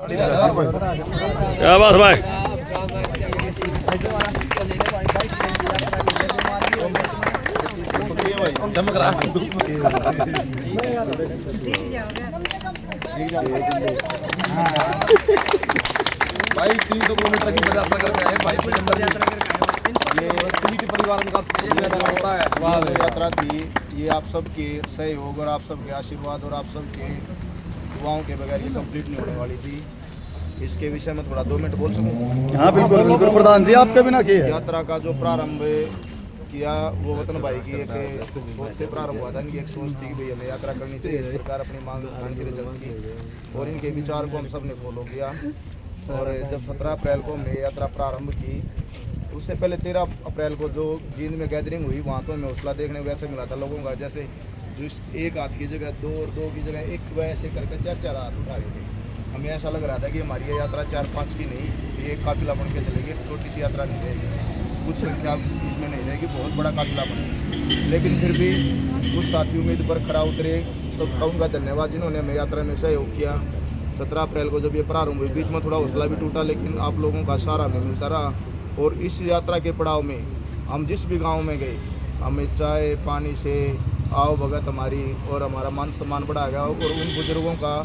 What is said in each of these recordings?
क्या बात भाई। चमक रहा भाई 300 किलोमीटर की यात्रा करके आए भाई। ये परिवार का होता है यात्रा थी। ये आप सबके सहयोग और आप सबके आशीर्वाद और आप सबके दुआओं के बगैर ये कंप्लीट नहीं होने वाली थी। इसके विषय में थोड़ा 2 मिनट बोल सकूँ? हाँ बिल्कुल बिल्कुल प्रधान जी, आपके बिना किए है। यात्रा का जो प्रारंभ किया वो वतन भाई की एक सोच से प्रारंभ हुआ था। इनकी एक सोच थी कि भाई हमें यात्रा करनी चाहिए, इस प्रकार अपनी मांग उठाने के लिए जल्द की और इनके विचार को हम सब ने फॉलो किया। और जब 17 अप्रैल को हमने यात्रा प्रारंभ की, उससे पहले 13 अप्रैल को जो जींद में गैदरिंग हुई वहाँ तो हमें हौसला देखने को वैसे मिला था लोगों का, जैसे जिस एक हाथ की जगह 2 और 2 की जगह 1 वैसे करके 4 हाथ उठा रहे थे। हमें ऐसा लग रहा था कि हमारी ये यात्रा 4-5 की नहीं, ये काफिला बन के चलेगी। छोटी सी यात्रा नहीं रहेगी, कुछ संख्या इसमें नहीं रहेगी, बहुत बड़ा काफिला बनेगा। लेकिन फिर भी कुछ साथी उम्मीद पर खरा उतरे, सबका उनका धन्यवाद जिन्होंने हमें यात्रा में सहयोग किया। 17 अप्रैल को जब ये प्रारंभ हुई, बीच में थोड़ा हौसला भी टूटा, लेकिन आप लोगों का सहारा हमें मिलता रहा। और इस यात्रा के पड़ाव में हम जिस भी गाँव में गए, हमें चाय पानी से आओ भगत हमारी और हमारा मान सम्मान बढ़ा गया। और उन बुजुर्गों का,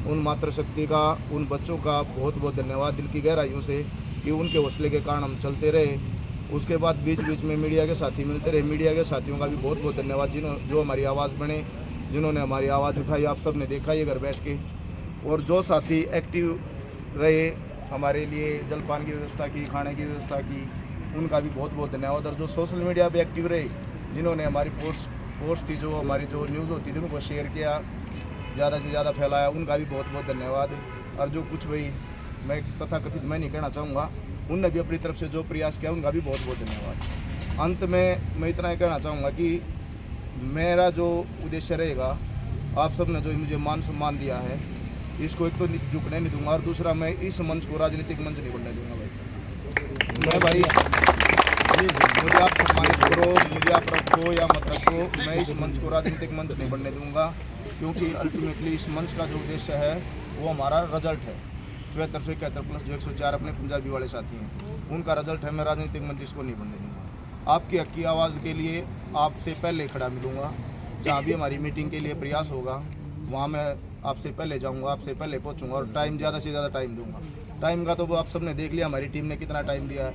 उन मातृशक्ति का, उन बच्चों का बहुत बहुत धन्यवाद दिल की गहराइयों से कि उनके हौसले के कारण हम चलते रहे। उसके बाद बीच बीच में मीडिया के साथी मिलते रहे। मीडिया के साथियों का भी बहुत बहुत धन्यवाद जो हमारी आवाज़ बने, जिन्होंने हमारी आवाज़ उठाई। आप सब ने देखा ये घर बैठ के। और जो साथी एक्टिव रहे, हमारे लिए जलपान की व्यवस्था की, खाने की व्यवस्था की, उनका भी बहुत बहुत धन्यवाद। और जो सोशल मीडिया पे एक्टिव रहे, जिन्होंने हमारी पोस्ट थी, जो हमारी जो न्यूज़ होती थी उनको शेयर किया, ज़्यादा से ज़्यादा फैलाया, उनका भी बहुत बहुत धन्यवाद। और जो कुछ भाई मैं तथाकथित मैं नहीं कहना चाहूँगा, उनने भी अपनी तरफ से जो प्रयास किया उनका भी बहुत बहुत धन्यवाद। अंत में मैं इतना ही कहना चाहूँगा कि मेरा जो उद्देश्य रहेगा, आप सब ने जो मुझे मान सम्मान दिया है, इसको एक तो झुकने नहीं दूंगा, और दूसरा मैं इस मंच को राजनीतिक मंच नहीं बनने दूंगा भाई। मैं भाई मुझे आप सम्मानित करो, मुझे आप रखो या मत रखो, मैं इस मंच को राजनीतिक मंच नहीं बनने दूंगा। क्योंकि अल्टीमेटली इस मंच का जो उद्देश्य है वो हमारा रिजल्ट है। 74 से 71 प्लस जो 104 अपने पंजाबी वाले साथी हैं, उनका रिजल्ट है। मैं राजनीतिक मंच इसको नहीं बनने दूंगा। आपकी हक की आवाज़ के लिए आपसे पहले खड़ा मिलूँगा। जहाँ भी हमारी मीटिंग के लिए प्रयास होगा, वहाँ मैं आपसे पहले जाऊँगा, आपसे पहले पहुँचूँगा और टाइम ज़्यादा से ज़्यादा टाइम दूँगा। टाइम का तो वो आप सब ने देख लिया, हमारी टीम ने कितना टाइम दिया है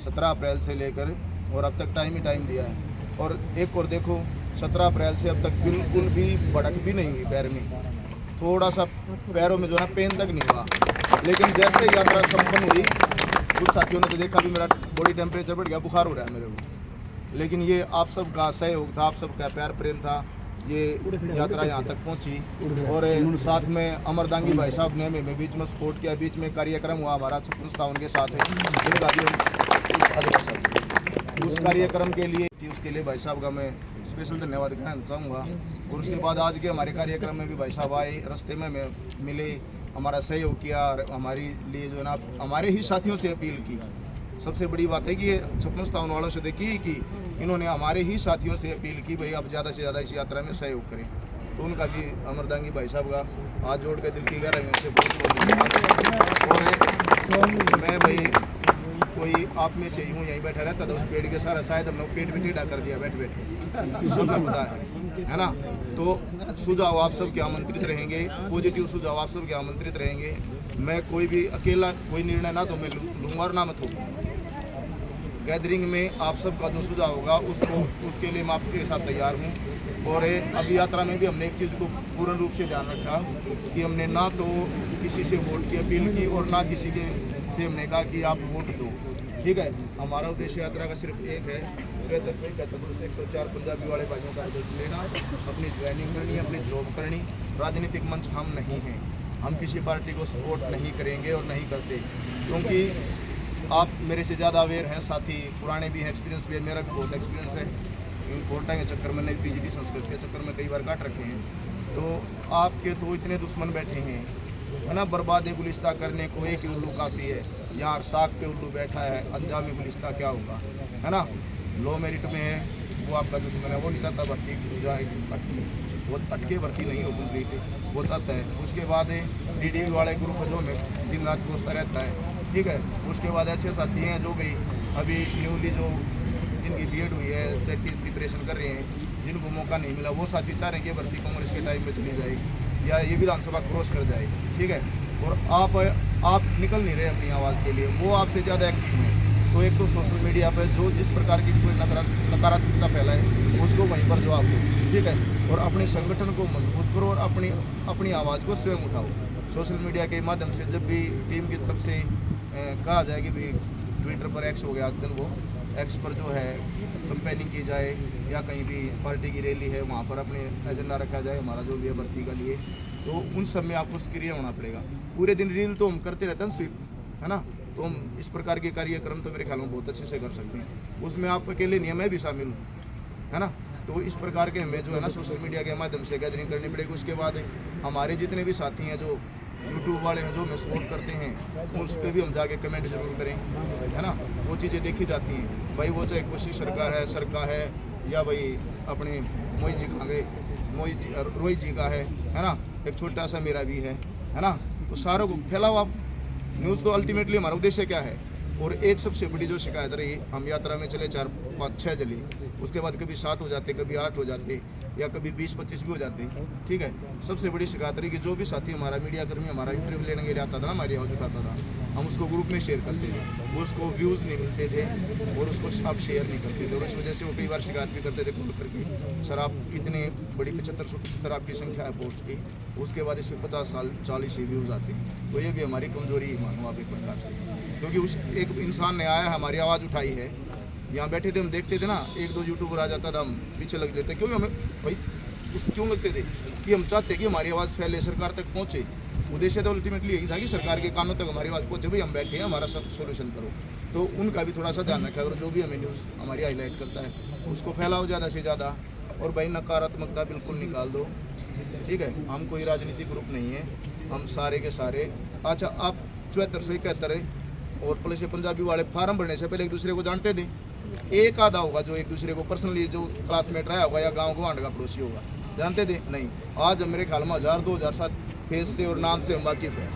17 अप्रैल से लेकर, और अब तक टाइम ही टाइम दिया है। और एक और देखो, 17 अप्रैल से अब तक बिल्कुल भी भड़क भी नहीं हुई पैर में, थोड़ा सा पैरों में जो है पेन तक नहीं हुआ। लेकिन जैसे यात्रा संपन्न हुई, कुछ साथियों ने तो देखा भी मेरा बॉडी टेम्परेचर बढ़ गया, बुखार हो रहा है मेरे को। लेकिन ये आप सब का सहयोग था, आप सब का प्यार प्रेम था, ये यात्रा यहाँ तक पहुँची। और साथ में अमरदांगी भाई साहब ने हमें बीच में सपोर्ट किया। बीच में कार्यक्रम हुआ हमारा 56 के साथ है, उस कार्यक्रम के लिए उसके लिए भाई साहब का मैं स्पेशल धन्यवाद कहना चाहूँगा। और उसके बाद आज के हमारे कार्यक्रम में भी भाई साहब आए, रास्ते में मिले, हमारा सहयोग किया, हमारे लिए जो है ना हमारे ही साथियों से अपील की। सबसे बड़ी बात है कि ये 56 वालों से देखिए कि इन्होंने हमारे ही साथियों से अपील की भाई अब ज़्यादा से ज़्यादा इस यात्रा में सहयोग करें। तो उनका भी अमरदांगी भाई साहब का हाथ जोड़ के दिल की गहराइयों से बहुत बहुत धन्यवाद। और मैं भाई कोई आप में से यूँ यहीं बैठा रहता था उस पेड़ के सारा, शायद हमने पेट भी टेढ़ा कर दिया बैठ बैठ, सबको पता है ना। तो सुझाव आप सब के आमंत्रित रहेंगे, पॉजिटिव सुझाव आप सब के आमंत्रित रहेंगे। मैं कोई भी अकेला कोई निर्णय ना तो मैं लूँगा और ना मत हो। गैदरिंग में आप सबका जो सुझाव होगा उसके लिए मैं आपके साथ तैयार हूँ। और अभी यात्रा में भी हमने एक चीज़ को पूर्ण रूप से ध्यान रखा कि हमने ना तो किसी से वोट की अपील की और ना किसी के से हमने कहा कि आप वोट दो, ठीक है। हमारा उद्देश्य यात्रा का सिर्फ एक है, 104 पंजाबी वाले भाइयों का रिजल्ट लेना, अपनी ज्वाइनिंग करनी, अपनी जॉब करनी। राजनीतिक मंच हम नहीं हैं, हम किसी पार्टी को सपोर्ट नहीं करेंगे और नहीं करते, क्योंकि आप मेरे से ज़्यादा अवेयर हैं, साथी पुराने भी हैं, एक्सपीरियंस भी है, मेरा भी बहुत एक्सपीरियंस है। इन कोटा के चक्कर में, नई पीजीटी संस्कृत के चक्कर में कई बार काट रखे हैं। तो आपके तो इतने दुश्मन बैठे हैं, है ना, बर्बाद गुलिस्ता करने को एक ही उल्लू काफ़ी है। यहाँ साख पे उल्लू बैठा है, अंजामी गुलिस्ता क्या होगा, है ना। लो मेरिट में है, वो आपका दुश्मन है, वो नहीं चाहता भर्ती जाए अटके, वो अटके भर्ती नहीं हो कंप्लीट, वो चाहता है। उसके बाद DDV वाले ग्रुप जो में दिन रात घुसता रहता है, ठीक है। उसके बाद अच्छे साथी हैं जो भी अभी न्यूली जो जिनकी BEd हुई है, सेट की प्रिपरेशन कर रहे हैं, जिनको मौका नहीं मिला, वो साथी चाह रहे हैं कि भर्ती कांग्रेस के टाइम में चली जाए या ये विधानसभा क्रॉस कर जाए, ठीक है। और आप निकल नहीं रहे अपनी आवाज़ के लिए, वो आपसे ज़्यादा एक्टिव हैं। तो एक तो सोशल मीडिया पर जो जिस प्रकार की कोई नकारात्मकता फैलाए उसको वहीं पर जवाब दो, ठीक है। और अपने संगठन को मजबूत करो और अपनी आवाज़ को स्वयं उठाओ। सोशल मीडिया के माध्यम से जब भी टीम की तरफ से कहा जाए कि भाई ट्विटर पर X हो गया आजकल, वो X पर जो है कंपेनिंग की जाए या कहीं भी पार्टी की रैली है वहाँ पर अपने एजेंडा रखा जाए हमारा जो भी है भर्ती का लिए, तो उन सब में आपको सक्रिय होना पड़ेगा। पूरे दिन रील तो हम करते रहते हैं स्वीप, है ना, तो हम इस प्रकार के कार्यक्रम तो मेरे ख्याल में बहुत अच्छे से कर सकते हैं। उसमें आप अकेले नहीं, मैं भी शामिल हूँ, है ना। तो इस प्रकार के हमें जो है ना सोशल मीडिया के माध्यम से गैदरिंग करनी पड़ेगी। उसके बाद हमारे जितने भी साथी हैं जो यूट्यूब वाले हैं जो हमें सपोर्ट करते हैं, उस पर भी हम जाके कमेंट जरूर करें, है ना। वो चीज़ें देखी जाती हैं भाई, वो चाहे कोशिश सरका है या भाई अपने मोहित जी का है, रोहित जी का है ना, एक छोटा सा मेरा भी है ना। तो सारों को फैलाओ आप न्यूज़। तो अल्टीमेटली हमारा उद्देश्य क्या है। और एक सबसे बड़ी जो शिकायत रही, हम यात्रा में चले 4, 5, 6 जली, उसके बाद कभी 7 हो जाते, कभी 8 हो जाते या कभी 20, 25 भी हो जाते, ठीक है। सबसे बड़ी शिकायत रही कि जो भी साथी हमारा मीडिया कर्मी हमारा इंटरव्यू लेने के लिए आता था ना, हमारी आवाज़ उठाता था, हम उसको ग्रुप में शेयर करते थे, वो उसको व्यूज़ नहीं मिलते थे और उसको आप शेयर नहीं करते थे। और इस वजह से वो कई बार शिकायत भी करते थे कॉल करके, सर आप इतने बड़ी 75 आपकी संख्या है पोस्ट की, उसके बाद इसमें 50 साल 40 ही व्यूज़ आते हैं। तो ये भी हमारी कमजोरी मानो आप एक प्रकार से, क्योंकि उस एक इंसान ने आया, हमारी आवाज़ उठाई है, यहाँ बैठे थे हम देखते थे ना, 1-2 यूट्यूबर आ जाता था, हम पीछे लग लेते। क्यों हमें भाई क्यों लगते थे कि हम चाहते कि हमारी आवाज़ फैले, सरकार तक पहुँचे। उद्देश्य तो अल्टीमेटली यही था कि सरकार के कानों तक हमारी आवाज़ पहुँचे, भाई हम बैठे हैं, हमारा सब सोल्यूशन करो। तो उनका भी थोड़ा सा ध्यान रखा और जो भी हमें न्यूज़ हमारी हाईलाइट करता है उसको फैलाओ ज़्यादा से ज़्यादा। और भाई नकारात्मकता बिल्कुल निकाल दो, ठीक है। हम कोई राजनीतिक ग्रुप नहीं है, हम सारे के सारे। अच्छा आप 7471 और प्लस पंजाबी वाले फार्म भरने से पहले एक दूसरे को जानते थे, एक आधा होगा जो एक दूसरे को पर्सनली जो क्लासमेट रहा होगा या गांव गवांड का पड़ोसी होगा, जानते थे नहीं। आज मेरे ख्याल में 1000-2007 फेस से और नाम से हम वाकिफ हैं,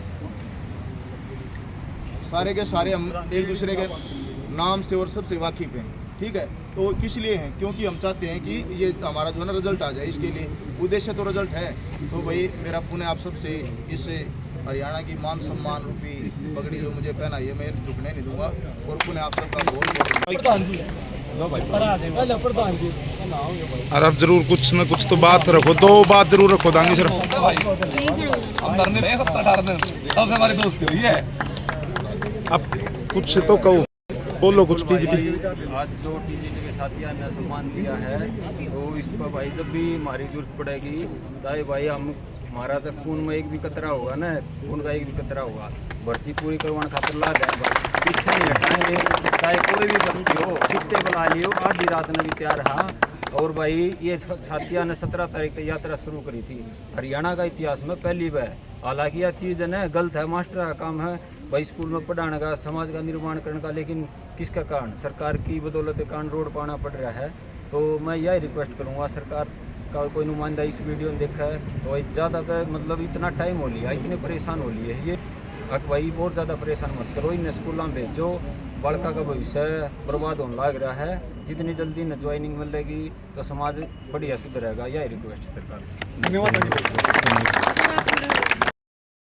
सारे के सारे हम एक दूसरे के नाम से और सबसे वाकिफ हैं, ठीक है। तो किस लिए हैं, क्योंकि हम चाहते हैं कि ये हमारा जो है ना रिजल्ट आ जाए, इसके लिए उद्देश्य तो रिजल्ट है। तो भाई मेरा पुण्य आप सबसे इस हरियाणा की मान सम्मान रूपी पगड़ी जो मुझे पहनाई है, मैं झुकने नहीं दूंगा। और पुण्य आप सबका बहुत और अब जरूर कुछ न कुछ तो बात रखो, 2 बात जरूर रखो दांगी सर। हम डरने रहे 17-18 दिन, तब से हमारी दोस्ती हुई है। अब कुछ तो कहो, बोलो कुछ टीजीटी। आज जो टीजीटी के साथियों ने सम्मान दिया है, तो इस पर भाई जब भी हमारी जरूरत पड़ेगी, चाहे भाई हमारा जब खून में एक भी कतरा होगा ना, खून का एक भी कतरा होगा, भर्ती पूरी करवाने खातिर ला देंगे, पीछे नहीं हटाएंगे। चाहे कोई भी भर्ती हो, कितने बुला लियो, आधी रात में भी तैयार रहा। और भाई ये साथियों ने 17 तारीख तक यात्रा शुरू करी थी, हरियाणा का इतिहास में पहली बार। हालांकि यह चीज़ है ना गलत है, मास्टर का काम है भाई स्कूल में पढ़ाने का, समाज का निर्माण करने का, लेकिन किसका कारण, सरकार की बदौलत के कारण रोड पाना पड़ रहा है। तो मैं यही रिक्वेस्ट करूँगा, सरकार का कोई नुमाइंदा इस वीडियो में देखा है तो भाई ज़्यादातर मतलब इतना टाइम हो लिया, इतने परेशान हो लिए ये, अब भाई बहुत ज़्यादा परेशान मत करो, इन स्कूलों में भेजो, बड़का का भविष्य बर्बाद होने लग रहा है। जितनी जल्दी न ज्वाइनिंग मिलेगी तो समाज बढ़िया सुधरेगा, यही रिक्वेस्ट है सरकार। धन्यवाद।